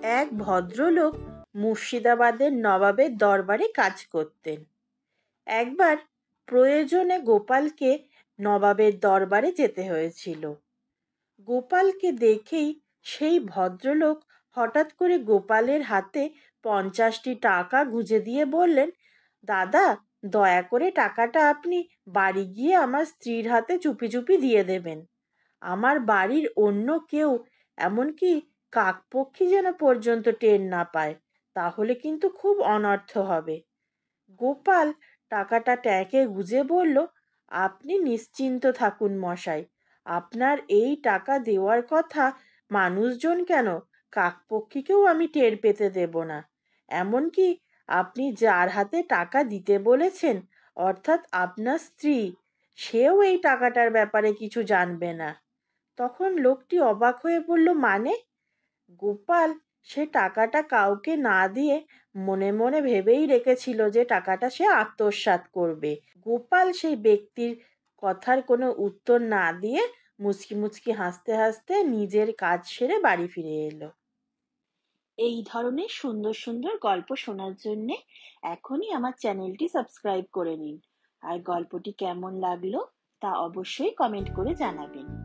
এক ভদ্রলোক মুর্শিদাবাদের নবাবের দরবারে কাজ করতেন। একবার প্রয়োজনে গোপালকে নবাবের দরবারে যেতে হয়েছিল। গোপালকে দেখেই সেই ভদ্রলোক হঠাৎ করে গোপালের হাতে 50টি টাকা গুঁজে দিয়ে বললেন, দাদা, দয়া করে টাকাটা আপনি বাড়ি গিয়ে আমার স্ত্রীর হাতে চুপি চুপি দিয়ে দেবেন। আমার বাড়ির অন্য কেউ, এমনকি কাকপক্ষী যেন পর্যন্ত টের না পায়, তাহলে কিন্তু খুব অনর্থ হবে। গোপাল টাকাটা ট্যাঁকে গুজে বলল, আপনি নিশ্চিন্ত থাকুন মশাই, আপনার এই টাকা দেওয়ার কথা মানুষজন কেন, কাকপক্ষীকেও আমি টের পেতে দেব না। এমনকি আপনি যার হাতে টাকা দিতে বলেছেন, অর্থাৎ আপনার স্ত্রী, সেও এই টাকাটার ব্যাপারে কিছু জানবে না। তখন লোকটি অবাক হয়ে বলল, মানে? গোপাল সে টাকাটা কাউকে না দিয়ে মনে মনে ভেবেই রেখেছিল যে টাকাটা সে আত্মসাৎ করবে। গোপাল সেই ব্যক্তির কথার কোনো উত্তর না দিয়ে মুচকি মুচকি হাসতে হাসতে নিজের কাজ সেরে বাড়ি ফিরে এলো। এই ধরনের সুন্দর সুন্দর গল্প শোনার জন্য এখনই আমার চ্যানেলটি সাবস্ক্রাইব করে নিন। আর গল্পটি কেমন লাগলো তা অবশ্যই কমেন্ট করে জানাবেন।